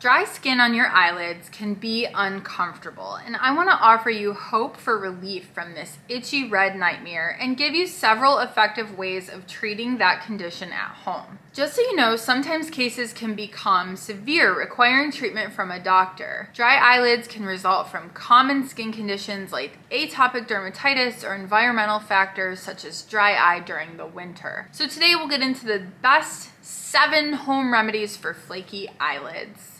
Dry skin on your eyelids can be uncomfortable, and I want to offer you hope for relief from this itchy red nightmare and give you several effective ways of treating that condition at home. Just so you know, sometimes cases can become severe, requiring treatment from a doctor. Dry eyelids can result from common skin conditions like atopic dermatitis or environmental factors such as dry eye during the winter. So today we'll get into the best 7 home remedies for flaky eyelids.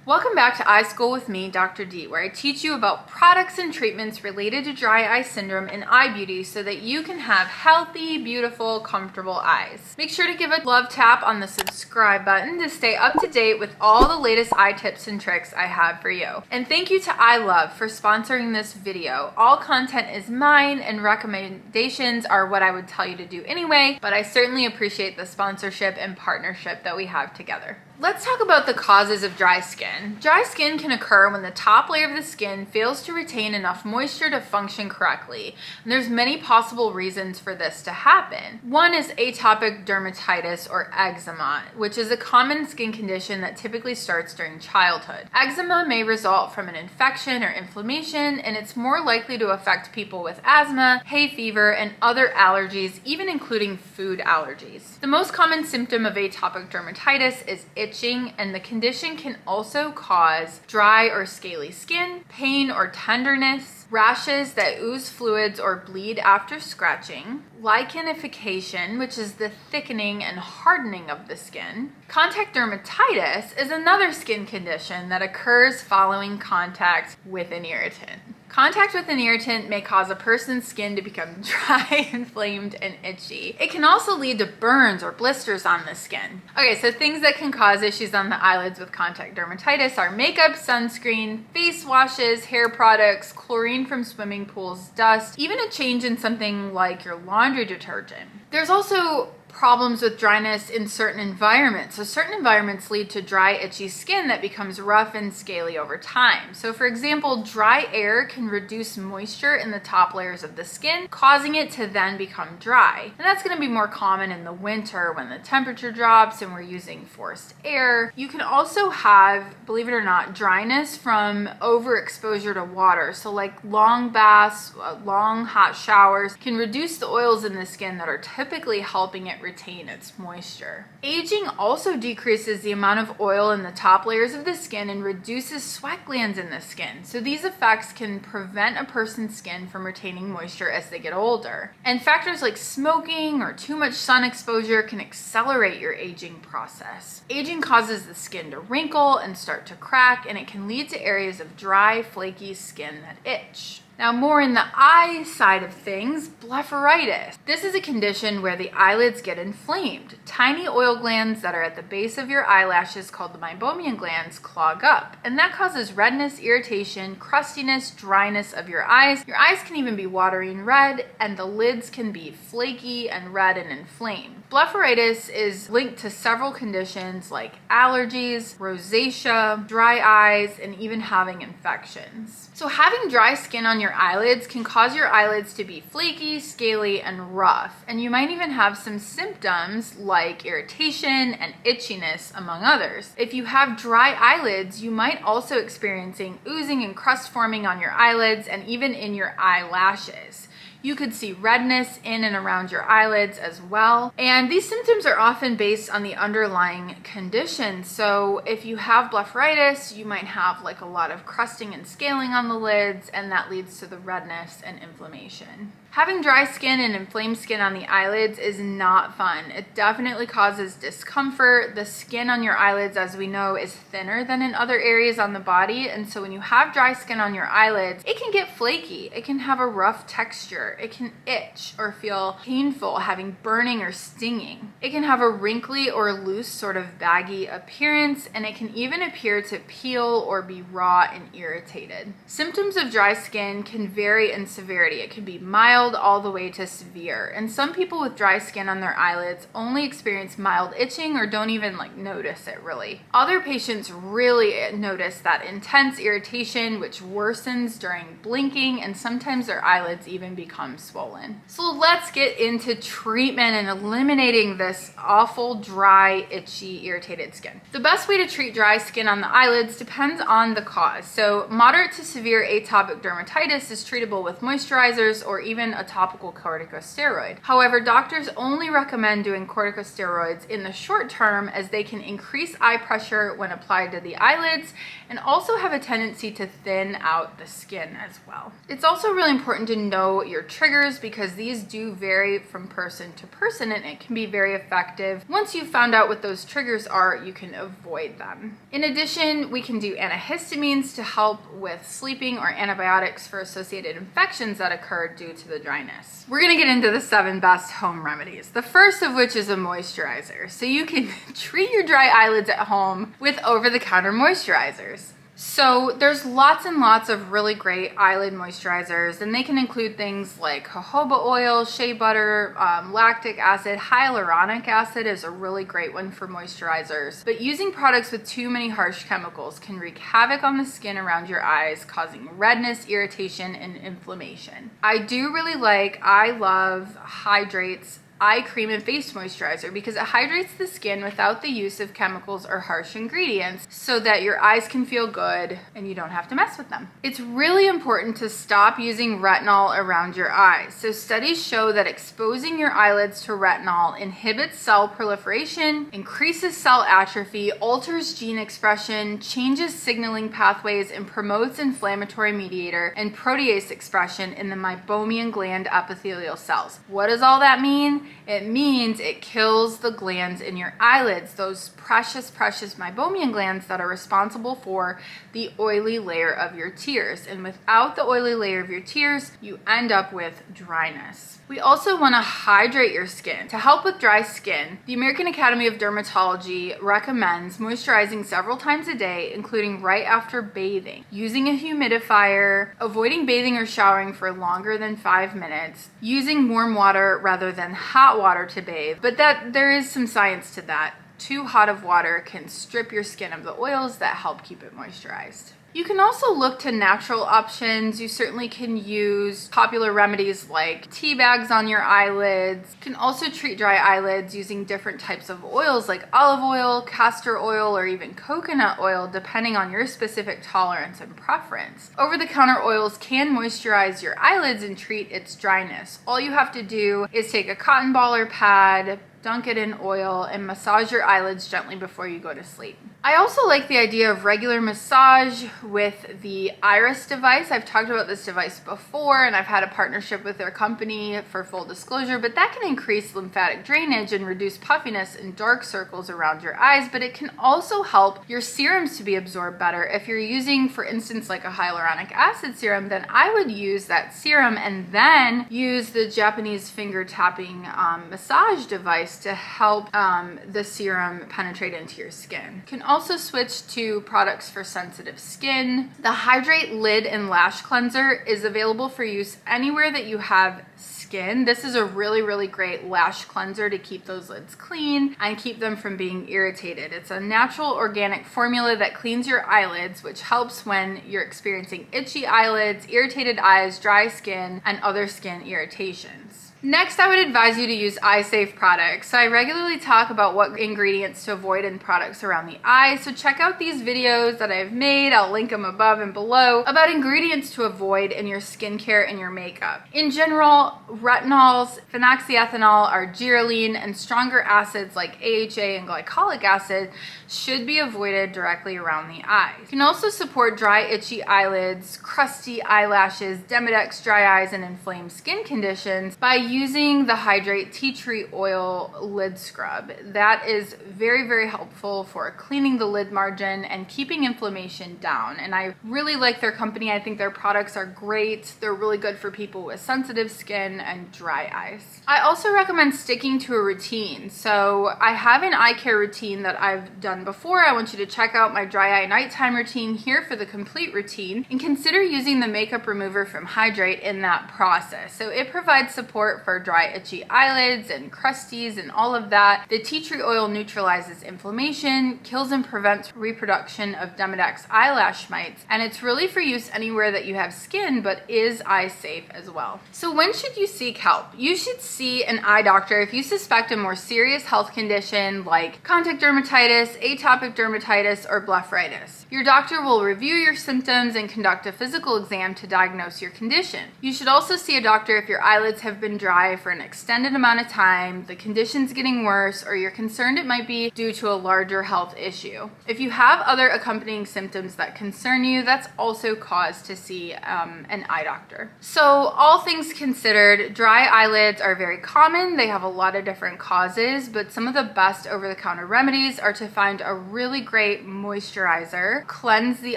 Welcome back to Eye School with me, Dr. D, where I teach you about products and treatments related to dry eye syndrome and eye beauty so that you can have healthy, beautiful, comfortable eyes. Make sure to give a love tap on the subscribe button to stay up to date with all the latest eye tips and tricks I have for you. And thank you to iLove for sponsoring this video. All content is mine and recommendations are what I would tell you to do anyway, but I certainly appreciate the sponsorship and partnership that we have together. Let's talk about the causes of dry skin. Dry skin can occur when the top layer of the skin fails to retain enough moisture to function correctly. And there's many possible reasons for this to happen. One is atopic dermatitis or eczema, which is a common skin condition that typically starts during childhood. Eczema may result from an infection or inflammation, and it's more likely to affect people with asthma, hay fever, and other allergies, even including food allergies. The most common symptom of atopic dermatitis is itching, and the condition can also cause dry or scaly skin, pain or tenderness, rashes that ooze fluids or bleed after scratching, lichenification, which is the thickening and hardening of the skin. Contact dermatitis is another skin condition that occurs following contact with an irritant. Contact with an irritant may cause a person's skin to become dry, inflamed, and itchy. It can also lead to burns or blisters on the skin. Okay, so things that can cause issues on the eyelids with contact dermatitis are makeup, sunscreen, face washes, hair products, chlorine from swimming pools, dust, even a change in something like your laundry detergent. There's also problems with dryness in certain environments. So certain environments lead to dry, itchy skin that becomes rough and scaly over time. So for example, dry air can reduce moisture in the top layers of the skin, causing it to then become dry. And that's going to be more common in the winter when the temperature drops and we're using forced air. You can also have, believe it or not, dryness from overexposure to water. So like long baths, long hot showers can reduce the oils in the skin that are typically helping it retain its moisture. Aging also decreases the amount of oil in the top layers of the skin and reduces sweat glands in the skin. So these effects can prevent a person's skin from retaining moisture as they get older. And factors like smoking or too much sun exposure can accelerate your aging process. Aging causes the skin to wrinkle and start to crack, and it can lead to areas of dry, flaky skin that itch. Now, more in the eye side of things, blepharitis. This is a condition where the eyelids get inflamed. Tiny oil glands that are at the base of your eyelashes, called the meibomian glands, clog up, and that causes redness, irritation, crustiness, dryness of your eyes. Your eyes can even be watery and red, and the lids can be flaky and red and inflamed. Blepharitis is linked to several conditions like allergies, rosacea, dry eyes, and even having infections. So having dry skin on your eyelids can cause your eyelids to be flaky, scaly, and rough. And you might even have some symptoms like irritation and itchiness, among others. If you have dry eyelids, you might also experiencing oozing and crust forming on your eyelids and even in your eyelashes. You could see redness in and around your eyelids as well. And these symptoms are often based on the underlying condition. So if you have blepharitis, you might have like a lot of crusting and scaling on the lids, and that leads to the redness and inflammation. Having dry skin and inflamed skin on the eyelids is not fun. It definitely causes discomfort. The skin on your eyelids, as we know, is thinner than in other areas on the body. And so when you have dry skin on your eyelids, it can get flaky. It can have a rough texture. It can itch or feel painful, having burning or stinging. It can have a wrinkly or loose sort of baggy appearance, and it can even appear to peel or be raw and irritated. Symptoms of dry skin can vary in severity. It can be mild mild all the way to severe. And some people with dry skin on their eyelids only experience mild itching or don't even notice it really. Other patients really notice that intense irritation, which worsens during blinking, and sometimes their eyelids even become swollen. So let's get into treatment and eliminating this awful, dry, itchy, irritated skin. The best way to treat dry skin on the eyelids depends on the cause. So moderate to severe atopic dermatitis is treatable with moisturizers or even a topical corticosteroid. However, doctors only recommend doing corticosteroids in the short term, as they can increase eye pressure when applied to the eyelids and also have a tendency to thin out the skin as well. It's also really important to know your triggers, because these do vary from person to person, and it can be very effective. Once you've found out what those triggers are, you can avoid them. In addition, we can do antihistamines to help with sleeping, or antibiotics for associated infections that occur due to the dryness. We're gonna get into the 7 best home remedies. The first of which is a moisturizer. So you can treat your dry eyelids at home with over-the-counter moisturizers. So there's lots and lots of really great eyelid moisturizers, and they can include things like jojoba oil, shea butter, lactic acid. Hyaluronic acid is a really great one for moisturizers. But using products with too many harsh chemicals can wreak havoc on the skin around your eyes, causing redness, irritation, and inflammation. I love Hydrate's eye cream and face moisturizer, because it hydrates the skin without the use of chemicals or harsh ingredients, so that your eyes can feel good and you don't have to mess with them. It's really important to stop using retinol around your eyes. So studies show that exposing your eyelids to retinol inhibits cell proliferation, increases cell atrophy, alters gene expression, changes signaling pathways, and promotes inflammatory mediator and protease expression in the meibomian gland epithelial cells. What does all that mean? It means it kills the glands in your eyelids, those precious, precious meibomian glands that are responsible for the oily layer of your tears. And without the oily layer of your tears, you end up with dryness. We also want to hydrate your skin. To help with dry skin, the American Academy of Dermatology recommends moisturizing several times a day, including right after bathing, using a humidifier, avoiding bathing or showering for longer than 5 minutes, using warm water rather than hot water to bathe. But there is some science to that. Too hot of water can strip your skin of the oils that help keep it moisturized. You can also look to natural options. You certainly can use popular remedies like tea bags on your eyelids. You can also treat dry eyelids using different types of oils like olive oil, castor oil, or even coconut oil, depending on your specific tolerance and preference. Over-the-counter oils can moisturize your eyelids and treat its dryness. All you have to do is take a cotton ball or pad, dunk it in oil, and massage your eyelids gently before you go to sleep. I also like the idea of regular massage with the Iris device. I've talked about this device before, and I've had a partnership with their company for full disclosure, but that can increase lymphatic drainage and reduce puffiness and dark circles around your eyes, but it can also help your serums to be absorbed better. If you're using, for instance, like a hyaluronic acid serum, then I would use that serum and then use the Japanese finger tapping massage device to help the serum penetrate into your skin. You can also switch to products for sensitive skin. The Hydrate Lid and Lash Cleanser is available for use anywhere that you have skin. This is a really, really great lash cleanser to keep those lids clean and keep them from being irritated. It's a natural organic formula that cleans your eyelids, which helps when you're experiencing itchy eyelids, irritated eyes, dry skin, and other skin irritations. Next, I would advise you to use eye-safe products. So I regularly talk about what ingredients to avoid in products around the eyes. So check out these videos that I've made, I'll link them above and below, about ingredients to avoid in your skincare and your makeup. In general, retinols, phenoxyethanol, argireline, and stronger acids like AHA and glycolic acid should be avoided directly around the eyes. You can also support dry, itchy eyelids, crusty eyelashes, Demodex, dry eyes, and inflamed skin conditions by using the Hydrate Tea Tree Oil Lid Scrub. That is very, very helpful for cleaning the lid margin and keeping inflammation down. And I really like their company. I think their products are great. They're really good for people with sensitive skin and dry eyes. I also recommend sticking to a routine. So I have an eye care routine that I've done before. I want you to check out my dry eye nighttime routine here for the complete routine, and consider using the makeup remover from Hydrate in that process. So it provides support for dry, itchy eyelids and crusties and all of that. The tea tree oil neutralizes inflammation, kills and prevents reproduction of Demodex eyelash mites, and it's really for use anywhere that you have skin, but is eye safe as well. So when should you seek help? You should see an eye doctor if you suspect a more serious health condition like contact dermatitis, atopic dermatitis, or blepharitis. Your doctor will review your symptoms and conduct a physical exam to diagnose your condition. You should also see a doctor if your eyelids have been dry for an extended amount of time, the condition's getting worse, or you're concerned it might be due to a larger health issue. If you have other accompanying symptoms that concern you, that's also cause to see an eye doctor. So all things considered, dry eyelids are very common. They have a lot of different causes, but some of the best over-the-counter remedies are to find a really great moisturizer, cleanse the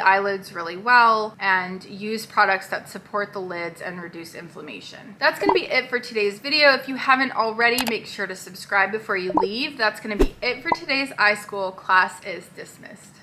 eyelids really well, and use products that support the lids and reduce inflammation. That's going to be it for today's video. If you haven't already, make sure to subscribe before you leave. That's going to be it for today's iSchool. Class is dismissed.